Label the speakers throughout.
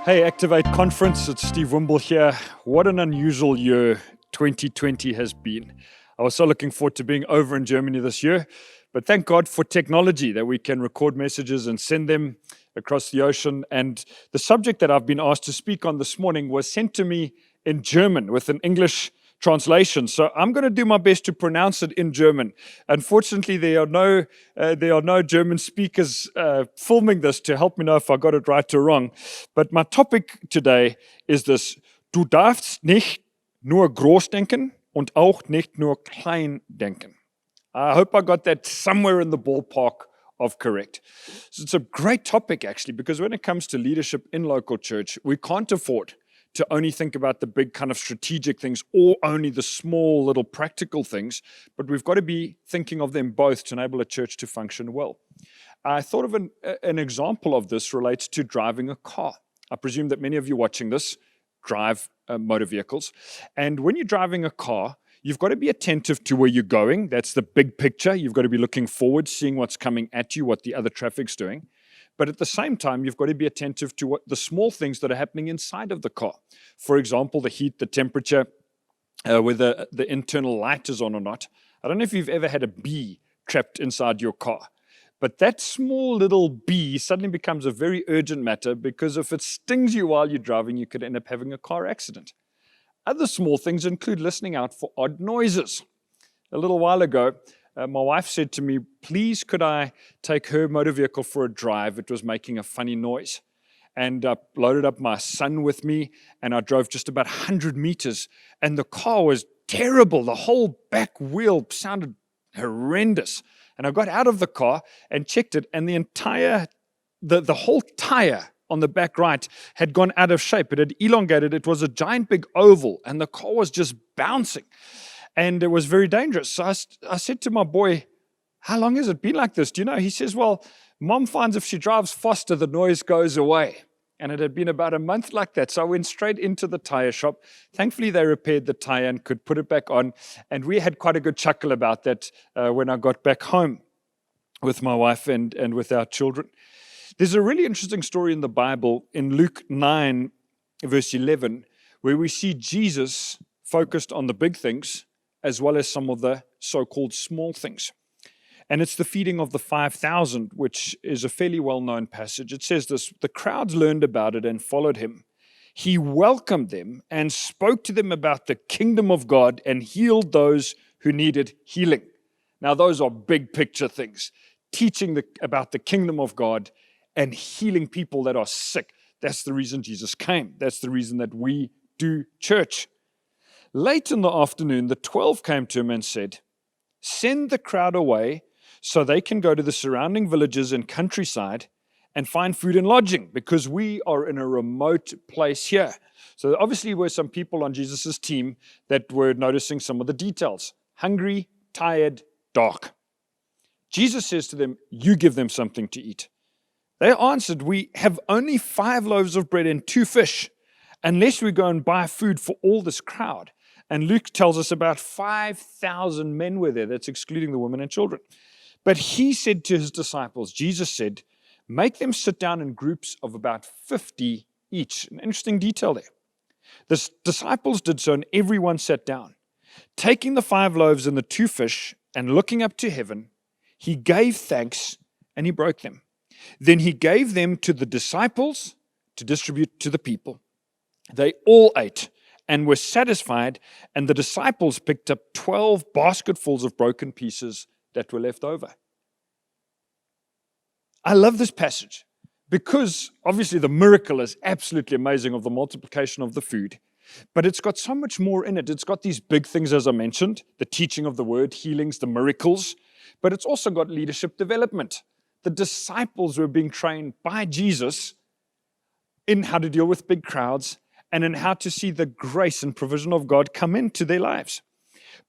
Speaker 1: Hey, Activate Conference, it's Steve Wimble here. What an unusual year 2020 has been. I was so looking forward to being over in Germany this year, but thank God for technology that we can record messages and send them across the ocean. And the subject that I've been asked to speak on this morning was sent to me in German with an English translation. So I'm going to do my best to pronounce it in German. Unfortunately, there are no German speakers filming this to help me know if I got it right or wrong. But my topic today is this: Du darfst nicht nur groß denken und auch nicht nur klein denken. I hope I got that somewhere in the ballpark of correct. So it's a great topic, actually, because when it comes to leadership in local church, we can't afford to only think about the big kind of strategic things or only the small little practical things, but we've got to be thinking of them both to enable a church to function well. I thought of an example of this relates to driving a car. I presume that many of you watching this drive motor vehicles. And when you're driving a car, you've got to be attentive to where you're going. That's the big picture. You've got to be looking forward, seeing what's coming at you, what the other traffic's doing. But at the same time, you've got to be attentive to what the small things that are happening inside of the car. For example, the heat, the temperature, whether the internal light is on or not. I don't know if you've ever had a bee trapped inside your car. But that small little bee suddenly becomes a very urgent matter, because if it stings you while you're driving, you could end up having a car accident. Other small things include listening out for odd noises. A little while ago, my wife said to me, please could I take her motor vehicle for a drive? It was making a funny noise. And I loaded up my son with me, and I drove just about 100 meters, and the car was terrible. The whole back wheel sounded horrendous. And I got out of the car and checked it, and the whole tire on the back right had gone out of shape. It had elongated. It was a giant big oval, and the car was just bouncing. And it was very dangerous. So I said to my boy, how long has it been like this? Do you know? He says, well, Mom finds if she drives faster, the noise goes away. And it had been about a month like that. So I went straight into the tire shop. Thankfully, they repaired the tire and could put it back on. And we had quite a good chuckle about that when I got back home with my wife and with our children. There's a really interesting story in the Bible in Luke 9, verse 11, where we see Jesus focused on the big things as well as some of the so-called small things. And it's the feeding of the 5,000, which is a fairly well-known passage. It says this: the crowds learned about it and followed him. He welcomed them and spoke to them about the kingdom of God and healed those who needed healing. Now, those are big picture things. Teaching about the kingdom of God and healing people that are sick. That's the reason Jesus came. That's the reason that we do church. Late in the afternoon, the 12 came to him and said, send the crowd away so they can go to the surrounding villages and countryside and find food and lodging, because we are in a remote place here. So obviously there were some people on Jesus' team that were noticing some of the details. Hungry, tired, dark. Jesus says to them, you give them something to eat. They answered, we have only 5 loaves of bread and 2 fish, unless we go and buy food for all this crowd. And Luke tells us about 5,000 men were there. That's excluding the women and children. But he said to his disciples, Jesus said, make them sit down in groups of about 50 each. An interesting detail there. The disciples did so, and everyone sat down. Taking the 5 loaves and the 2 fish, and looking up to heaven, he gave thanks, and he broke them. Then he gave them to the disciples to distribute to the people. They all ate and were satisfied, and the disciples picked up 12 basketfuls of broken pieces that were left over. I love this passage because obviously the miracle is absolutely amazing of the multiplication of the food, but it's got so much more in it. It's got these big things, as I mentioned, the teaching of the word, healings, the miracles, but it's also got leadership development. The disciples were being trained by Jesus in how to deal with big crowds and in how to see the grace and provision of God come into their lives.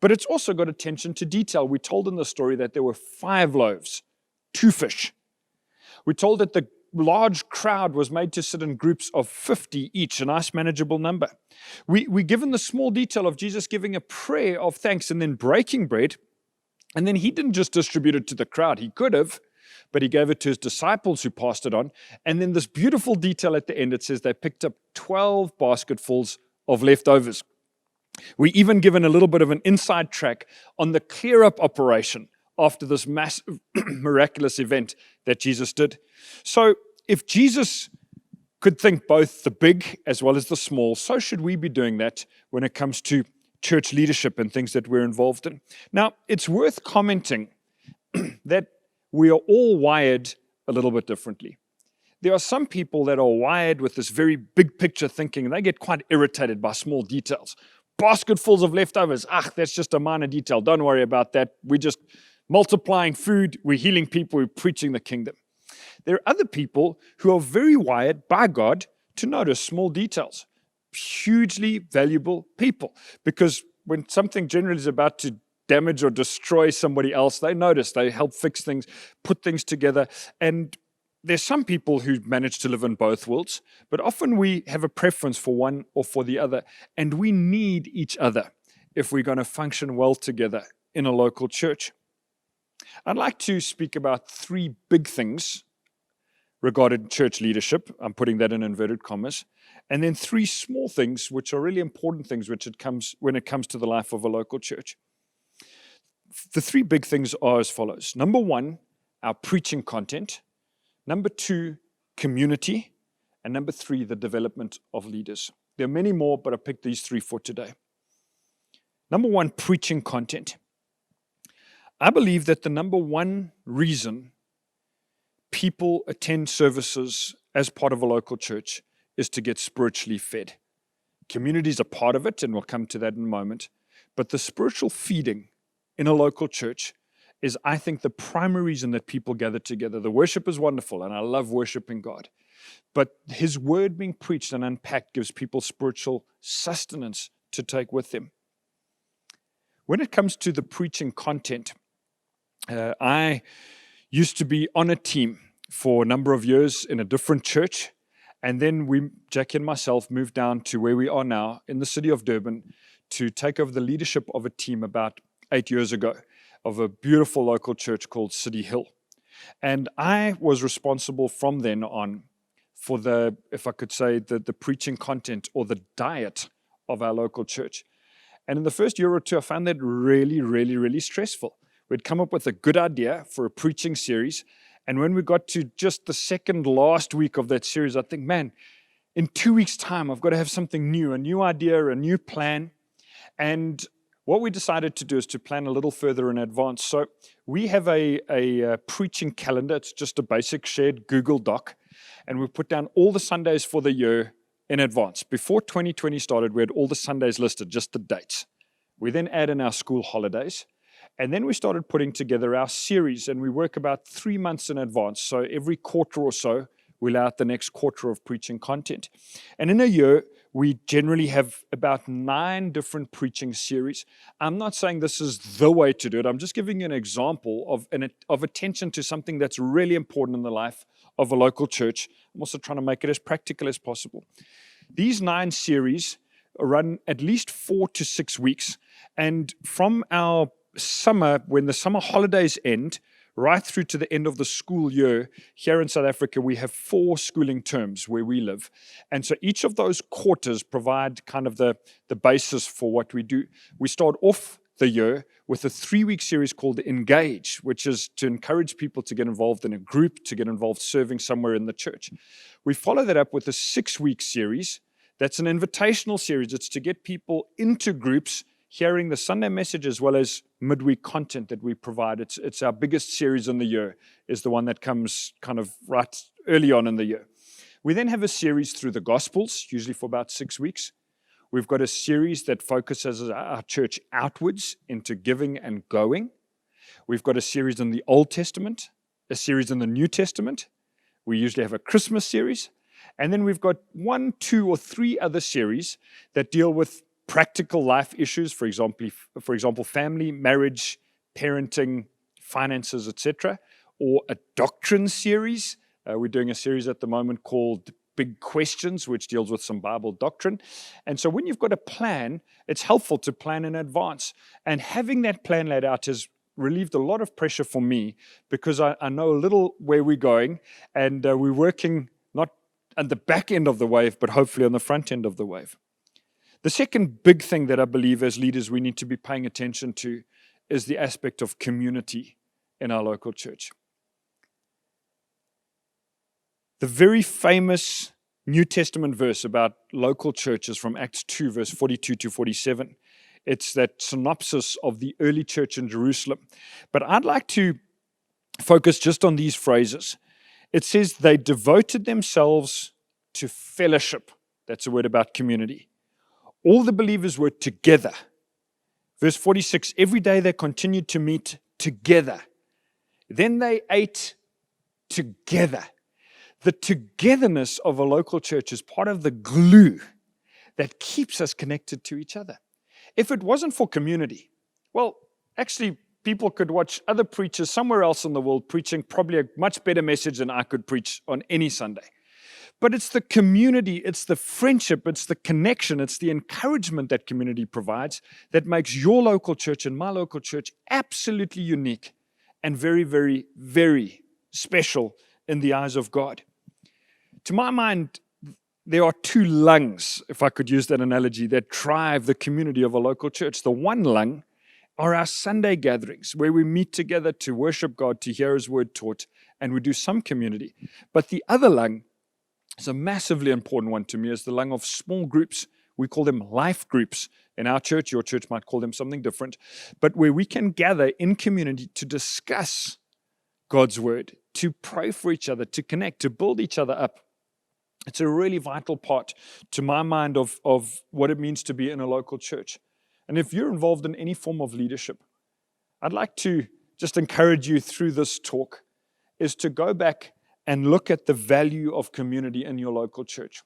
Speaker 1: But it's also got attention to detail. We told in the story that there were 5 loaves, 2 fish. We're told that the large crowd was made to sit in groups of 50 each, a nice manageable number. We're given the small detail of Jesus giving a prayer of thanks and then breaking bread. And then he didn't just distribute it to the crowd. He could have, but he gave it to his disciples who passed it on. And then this beautiful detail at the end, it says they picked up 12 basketfuls of leftovers. We even given a little bit of an inside track on the clear up operation after this massive, miraculous event that Jesus did. So if Jesus could think both the big as well as the small, so should we be doing that when it comes to church leadership and things that we're involved in. Now, it's worth commenting that we are all wired a little bit differently. There are some people that are wired with this very big picture thinking, and they get quite irritated by small details. Basketfuls of leftovers, that's just a minor detail. Don't worry about that. We're just multiplying food, we're healing people, we're preaching the kingdom. There are other people who are very wired by God to notice small details. Hugely valuable people, because when something generally is about to damage or destroy somebody else, they notice, they help fix things, put things together. And there's some people who manage to live in both worlds, but often we have a preference for one or for the other, and we need each other if we're going to function well together in a local church. I'd like to speak about three big things regarding church leadership. I'm putting that in inverted commas. And then three small things, which are really important things, when it comes to the life of a local church. The three big things are as follows. Number one, our preaching content. Number two, community. And number three, the development of leaders. There are many more, but I picked these three for today. Number one, preaching content. I believe that the number one reason people attend services as part of a local church is to get spiritually fed. Community is a part of it, and we'll come to that in a moment. But the spiritual feeding in a local church is, I think, the primary reason that people gather together. The worship is wonderful, and I love worshiping God. But His word being preached and unpacked gives people spiritual sustenance to take with them. When it comes to the preaching content, I used to be on a team for a number of years in a different church. And then Jackie and myself, moved down to where we are now in the city of Durban to take over the leadership of a team about 8 years ago of a beautiful local church called City Hill. And I was responsible from then on for if I could say, the preaching content or the diet of our local church. And in the first year or two, I found that really, really, really stressful. We'd come up with a good idea for a preaching series. And when we got to just the second last week of that series, I think, man, in 2 weeks' time, I've got to have something new, a new idea, a new plan. And what we decided to do is to plan a little further in advance. So we have a preaching calendar. It's just a basic shared Google Doc. And we put down all the Sundays for the year in advance. Before 2020 started, we had all the Sundays listed, just the dates. We then add in our school holidays. And then we started putting together our series, and we work about 3 months in advance. So every quarter or so, we'll allow out the next quarter of preaching content. And in a year, we generally have about 9 different preaching series. I'm not saying this is the way to do it. I'm just giving you an example of attention to something that's really important in the life of a local church. I'm also trying to make it as practical as possible. These 9 series run at least 4 to 6 weeks. And from our summer, when the summer holidays end, right through to the end of the school year, here in South Africa, we have 4 schooling terms where we live. And so each of those quarters provide kind of the basis for what we do. We start off the year with a 3-week series called Engage, which is to encourage people to get involved in a group, to get involved serving somewhere in the church. We follow that up with a 6-week series. That's an invitational series. It's to get people into groups, hearing the Sunday message as well as midweek content that we provide. It's our biggest series in the year, is the one that comes kind of right early on in the year. We then have a series through the Gospels, usually for about 6 weeks. We've got a series that focuses our church outwards into giving and going. We've got a series in the Old Testament, a series in the New Testament. We usually have a Christmas series. And then we've got 1, 2, or 3 other series that deal with practical life issues, for example, family, marriage, parenting, finances, etc., or a doctrine series. We're doing a series at the moment called Big Questions, which deals with some Bible doctrine. And so when you've got a plan, it's helpful to plan in advance. And having that plan laid out is relieved a lot of pressure for me because I know a little where we're going, and we're working not at the back end of the wave, but hopefully on the front end of the wave. The second big thing that I believe as leaders we need to be paying attention to is the aspect of community in our local church. The very famous New Testament verse about local churches from Acts 2, verse 42 to 47. It's that synopsis of the early church in Jerusalem. But I'd like to focus just on these phrases. It says they devoted themselves to fellowship. That's a word about community. All the believers were together. Verse 46, every day they continued to meet together. Then they ate together. The togetherness of a local church is part of the glue that keeps us connected to each other. If it wasn't for community, well, actually, people could watch other preachers somewhere else in the world preaching probably a much better message than I could preach on any Sunday. But it's the community, it's the friendship, it's the connection, it's the encouragement that community provides that makes your local church and my local church absolutely unique and very, very, very special in the eyes of God. To my mind, there are two lungs, if I could use that analogy, that drive the community of a local church. The one lung are our Sunday gatherings where we meet together to worship God, to hear His word taught, and we do some community. But the other lung is a massively important one to me, is the lung of small groups. We call them life groups in our church. Your church might call them something different. But where we can gather in community to discuss God's word, to pray for each other, to connect, to build each other up. It's a really vital part, to my mind, of what it means to be in a local church. And if you're involved in any form of leadership, I'd like to just encourage you through this talk is to go back and look at the value of community in your local church.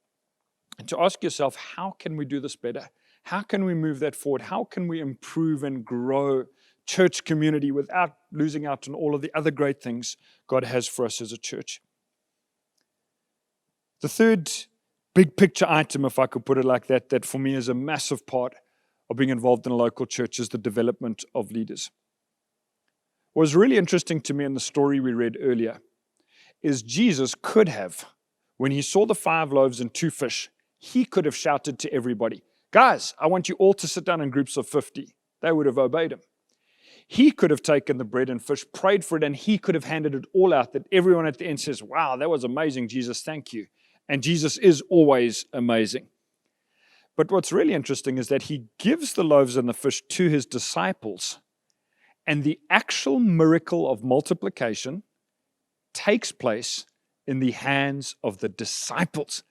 Speaker 1: And to ask yourself, how can we do this better? How can we move that forward? How can we improve and grow church community without losing out on all of the other great things God has for us as a church? The third big picture item, if I could put it like that, that for me is a massive part of being involved in a local church is the development of leaders. What was really interesting to me in the story we read earlier is Jesus could have, when he saw the 5 loaves and 2 fish, he could have shouted to everybody, guys, I want you all to sit down in groups of 50. They would have obeyed him. He could have taken the bread and fish, prayed for it, and he could have handed it all out, that everyone at the end says, wow, that was amazing, Jesus, thank you. And Jesus is always amazing. But what's really interesting is that he gives the loaves and the fish to his disciples, and the actual miracle of multiplication takes place in the hands of the disciples.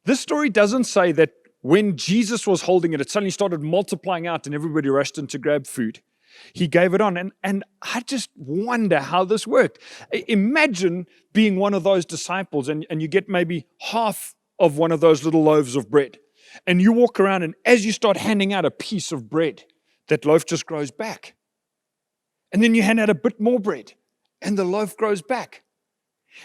Speaker 1: This story doesn't say that when Jesus was holding it, it suddenly started multiplying out and everybody rushed in to grab food. He gave it on. And I just wonder how this worked. Imagine being one of those disciples and you get maybe half of one of those little loaves of bread. And you walk around, and as you start handing out a piece of bread, that loaf just grows back. And then you hand out a bit more bread, and the loaf grows back.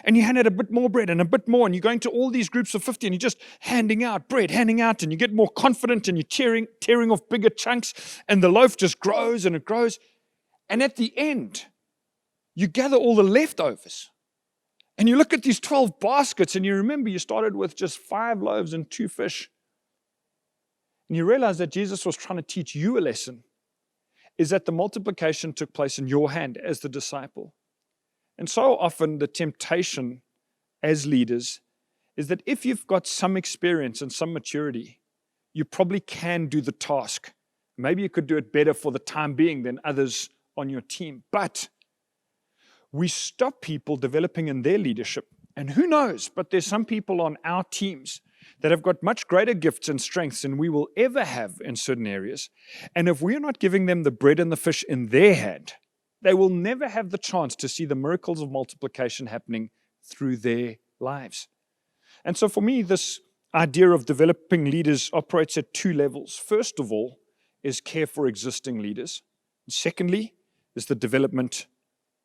Speaker 1: And you hand out a bit more bread and a bit more, and you're going to all these groups of 50, and you're just handing out bread, handing out, and you get more confident, and you're tearing off bigger chunks, and the loaf just grows and it grows. And at the end, you gather all the leftovers. And you look at these 12 baskets, and you remember you started with just 5 loaves and 2 fish. And you realize that Jesus was trying to teach you a lesson, is that the multiplication took place in your hand as the disciple. And so often the temptation as leaders is that if you've got some experience and some maturity, you probably can do the task. Maybe you could do it better for the time being than others on your team. But we stop people developing in their leadership. And who knows, but there's some people on our teams that have got much greater gifts and strengths than we will ever have in certain areas. And if we're not giving them the bread and the fish in their hand, they will never have the chance to see the miracles of multiplication happening through their lives. And so for me, this idea of developing leaders operates at 2 levels. First of all, is care for existing leaders. And secondly, is the development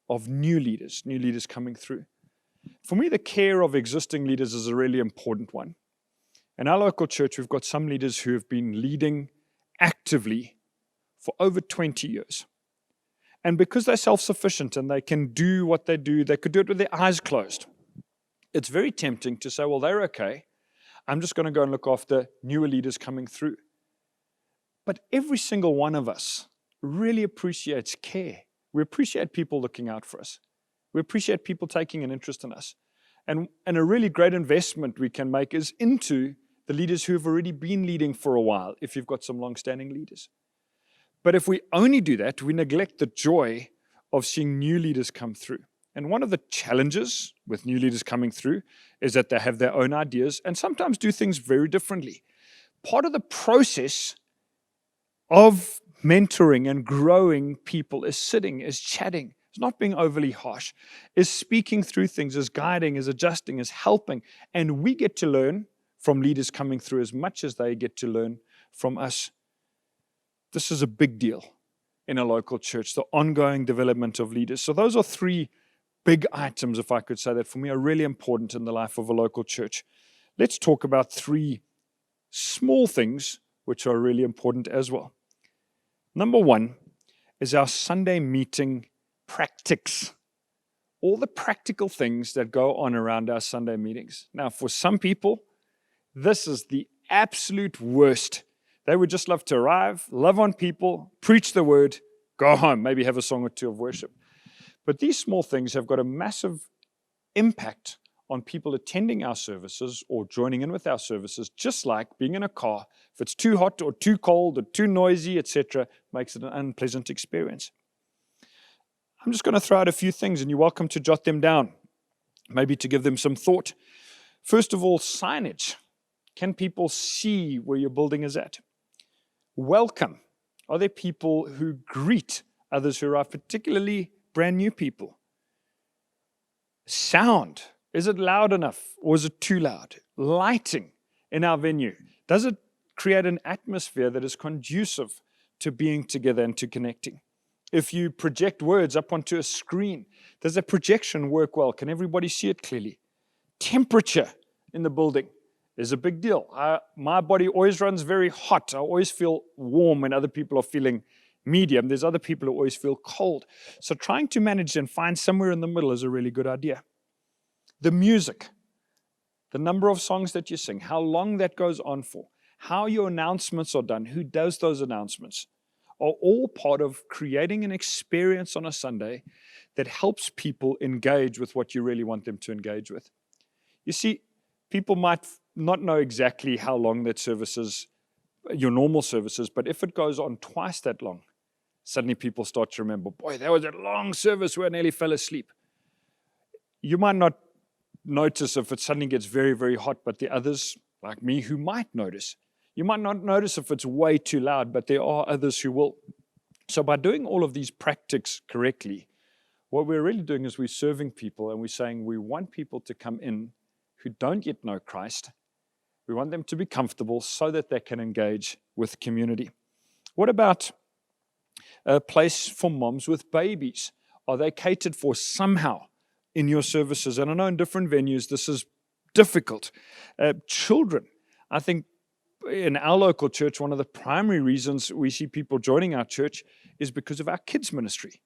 Speaker 1: of new leaders coming through. For me, the care of existing leaders is a really important one. In our local church, we've got some leaders who have been leading actively for over 20 years. And because they're self-sufficient and they can do what they do, they could do it with their eyes closed. It's very tempting to say, well, they're okay. I'm just going to go and look after newer leaders coming through. But every single one of us really appreciates care. We appreciate people looking out for us. We appreciate people taking an interest in us. And a really great investment we can make is into the leaders who have already been leading for a while, if you've got some long-standing leaders. But if we only do that, we neglect the joy of seeing new leaders come through. And one of the challenges with new leaders coming through is that they have their own ideas and sometimes do things very differently. Part of the process of mentoring and growing people is sitting, is chatting, is not being overly harsh, is speaking through things, is guiding, is adjusting, is helping. And we get to learn from leaders coming through as much as they get to learn from us. This is a big deal in a local church, the ongoing development of leaders. So those are three big items, if I could say that, for me, are really important in the life of a local church. Let's talk about three small things which are really important as well. Number one is our Sunday meeting practice. All the practical things that go on around our Sunday meetings. Now, for some people, this is the absolute worst. They would just love to arrive, love on people, preach the word, go home, maybe have a song or two of worship. But these small things have got a massive impact on people attending our services or joining in with our services, just like being in a car. If it's too hot or too cold or too noisy, etc., makes it an unpleasant experience. I'm just going to throw out a few things, and you're welcome to jot them down, maybe to give them some thought. First of all, signage. Can people see where your building is at? Welcome. Are there people who greet others who arrive, particularly brand new people? Sound. Is it loud enough or is it too loud? Lighting in our venue. Does it create an atmosphere that is conducive to being together and to connecting? If you project words up onto a screen, does the projection work well? Can everybody see it clearly? Temperature in the building is a big deal. My body always runs very hot. I always feel warm when other people are feeling medium. There's other people who always feel cold. So trying to manage and find somewhere in the middle is a really good idea. The music, the number of songs that you sing, how long that goes on for, how your announcements are done, who does those announcements, are all part of creating an experience on a Sunday that helps people engage with what you really want them to engage with. You see, people might not know exactly how long that service is, your normal services, but if it goes on twice that long, suddenly people start to remember, boy, that was a long service where I nearly fell asleep. You might not notice if it suddenly gets very, very hot, but the others, like me, who might notice. You might not notice if it's way too loud, but there are others who will. So by doing all of these practices correctly, what we're really doing is we're serving people and we're saying we want people to come in who don't yet know Christ. We want them to be comfortable so that they can engage with community. What about a place for moms with babies? Are they catered for somehow in your services? And I know in different venues this is difficult. Children, I think in our local church, one of the primary reasons we see people joining our church is because of our kids ministry.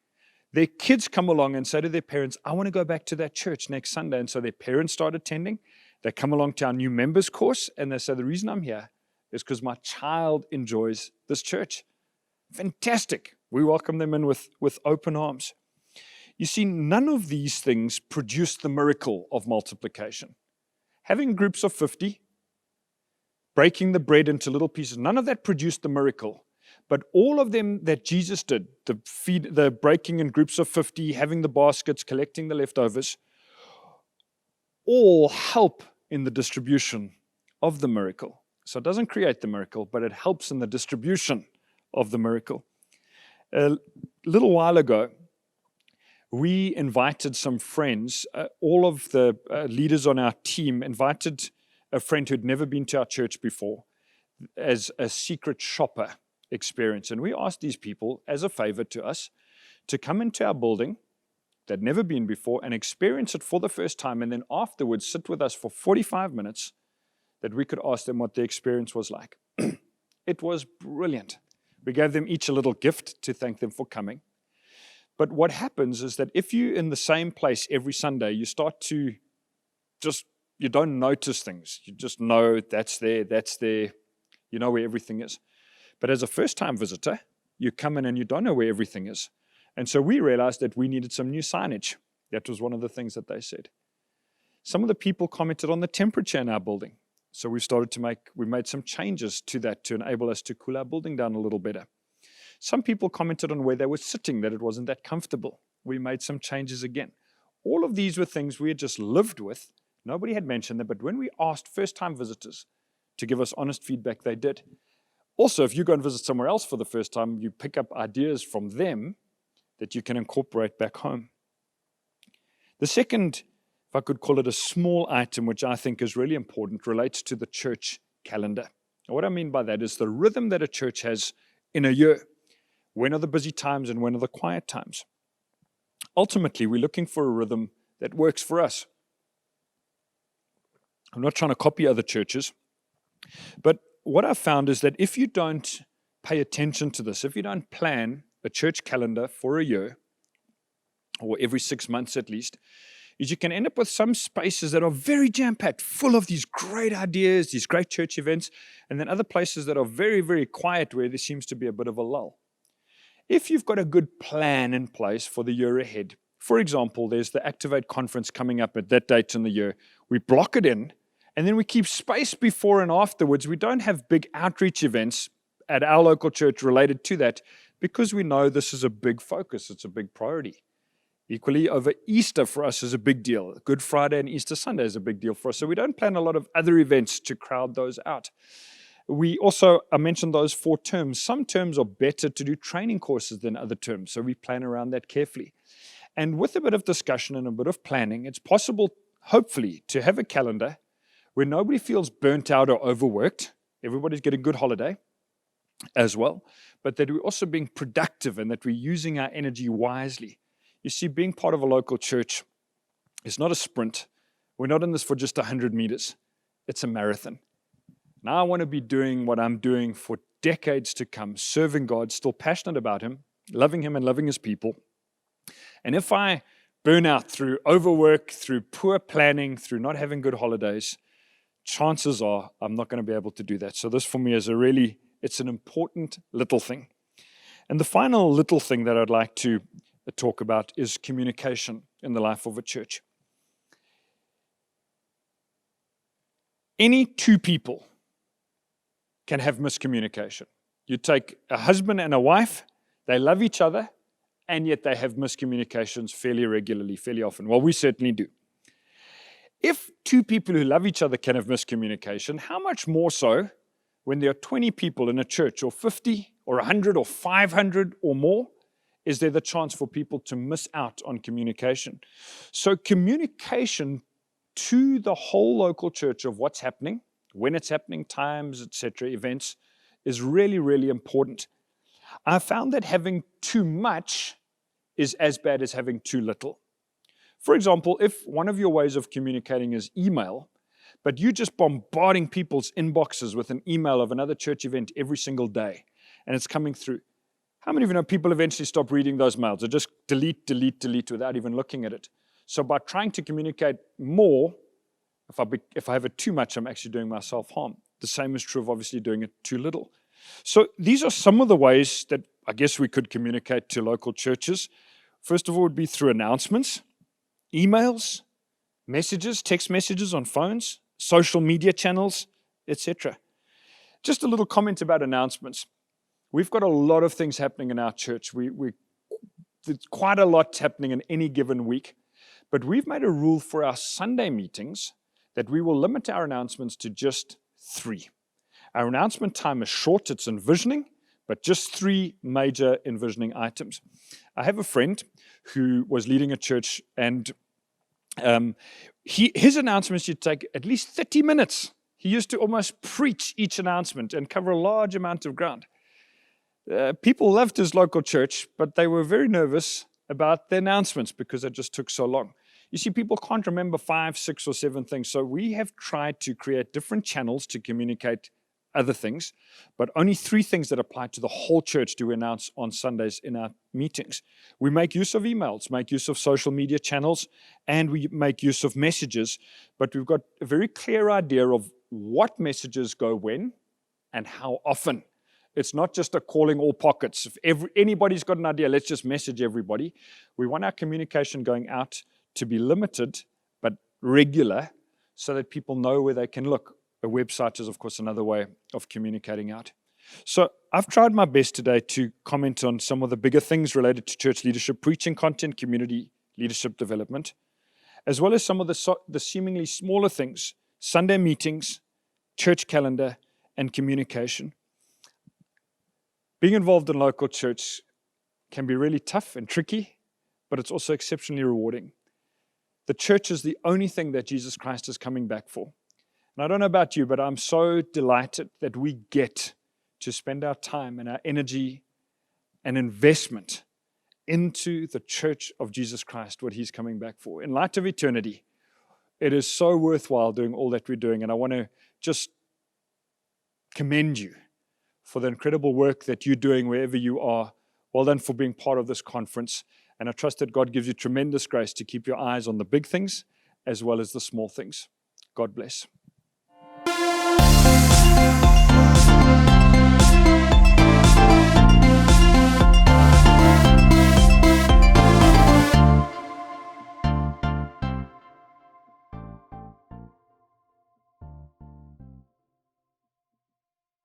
Speaker 1: Their kids come along and say to their parents, I want to go back to that church next Sunday. And so their parents start attending. They come along to our new members course and they say, the reason I'm here is because my child enjoys this church. Fantastic. We welcome them in with open arms. You see, none of these things produce the miracle of multiplication. Having groups of 50, breaking the bread into little pieces, none of that produced the miracle. But all of them that Jesus did, the breaking in groups of 50, having the baskets, collecting the leftovers, all help in the distribution of the miracle. So it doesn't create the miracle, but it helps in the distribution of the miracle. A little while ago, we invited some friends. All of the leaders on our team invited a friend who'd never been to our church before as a secret shopper experience. And we asked these people, as a favor to us, to come into our building they'd never been before and experience it for the first time, and then afterwards sit with us for 45 minutes that we could ask them what the experience was like. It was brilliant. We gave them each a little gift to thank them for coming. But what happens is that if you're in the same place every Sunday, you start to you don't notice things. You just know that's there. You know where everything is. But as a first-time visitor, you come in and you don't know where everything is. And so we realized that we needed some new signage. That was one of the things that they said. Some of the people commented on the temperature in our building. So we made some changes to that to enable us to cool our building down a little better. Some people commented on where they were sitting, that it wasn't that comfortable. We made some changes again. All of these were things we had just lived with. Nobody had mentioned them, but when we asked first-time visitors to give us honest feedback, they did. Also, if you go and visit somewhere else for the first time, you pick up ideas from them that you can incorporate back home. The second, if I could call it a small item, which I think is really important, relates to the church calendar. And what I mean by that is the rhythm that a church has in a year. When are the busy times and when are the quiet times? Ultimately, we're looking for a rhythm that works for us. I'm not trying to copy other churches, but what I've found is that if you don't pay attention to this, if you don't plan a church calendar for a year, or every 6 months at least, is you can end up with some spaces that are very jam-packed, full of these great ideas, these great church events, and then other places that are very, very quiet where there seems to be a bit of a lull. If you've got a good plan in place for the year ahead, for example, there's the Activate conference coming up at that date in the year, we block it in, and then we keep space before and afterwards. We don't have big outreach events at our local church related to that because we know this is a big focus. It's a big priority. Equally, over Easter for us is a big deal. Good Friday and Easter Sunday is a big deal for us. So we don't plan a lot of other events to crowd those out. I mentioned those 4 terms. Some terms are better to do training courses than other terms. So we plan around that carefully. And with a bit of discussion and a bit of planning, it's possible, hopefully, to have a calendar where nobody feels burnt out or overworked. Everybody's getting a good holiday as well, but that we're also being productive and that we're using our energy wisely. You see, being part of a local church is not a sprint. We're not in this for just 100 meters. It's a marathon. Now I want to be doing what I'm doing for decades to come, serving God, still passionate about Him, loving Him and loving His people. And if I burn out through overwork, through poor planning, through not having good holidays, chances are I'm not going to be able to do that. So this for me is it's an important little thing. And the final little thing that I'd like to talk about is communication in the life of a church. Any 2 people can have miscommunication. You take a husband and a wife, they love each other, and yet they have miscommunications fairly regularly, fairly often. Well, we certainly do. If 2 people who love each other can have miscommunication, how much more so when there are 20 people in a church, or 50, or 100, or 500, or more? Is there the chance for people to miss out on communication? So communication to the whole local church of what's happening, when it's happening, times, etc., events, is really, really important. I found that having too much is as bad as having too little. For example, if one of your ways of communicating is email, but you're just bombarding people's inboxes with an email of another church event every single day, and it's coming through, how many of you know people eventually stop reading those mails? They just delete without even looking at it. So by trying to communicate more, if I have it too much, I'm actually doing myself harm. The same is true of obviously doing it too little. So these are some of the ways that I guess we could communicate to local churches. First of all would be through announcements, emails, messages, text messages on phones, social media channels, etc. Just a little comment about announcements. We've got a lot of things happening in our church. There's quite a lot happening in any given week. But we've made a rule for our Sunday meetings that we will limit our announcements to just 3. Our announcement time is short, it's envisioning, but just 3 major envisioning items. I have a friend who was leading a church, and his announcements used to take at least 30 minutes. He used to almost preach each announcement and cover a large amount of ground. People loved his local church, but they were very nervous about the announcements because it just took so long. You see, people can't remember 5, 6, or 7 things. So we have tried to create different channels to communicate other things, but only 3 things that apply to the whole church do we announce on Sundays in our meetings. We make use of emails, make use of social media channels, and we make use of messages, but we've got a very clear idea of what messages go when and how often. It's not just a calling all pockets. If anybody's got an idea, let's just message everybody. We want our communication going out to be limited, but regular, so that people know where they can look. A website is, of course, another way of communicating out. So I've tried my best today to comment on some of the bigger things related to church leadership, preaching content, community leadership development, as well as some of the seemingly smaller things, Sunday meetings, church calendar, and communication. Being involved in local church can be really tough and tricky, but it's also exceptionally rewarding. The church is the only thing that Jesus Christ is coming back for. And I don't know about you, but I'm so delighted that we get to spend our time and our energy and investment into the church of Jesus Christ, what he's coming back for. In light of eternity, it is so worthwhile doing all that we're doing. And I want to just commend you for the incredible work that you're doing wherever you are. Well done for being part of this conference. And I trust that God gives you tremendous grace to keep your eyes on the big things as well as the small things. God bless.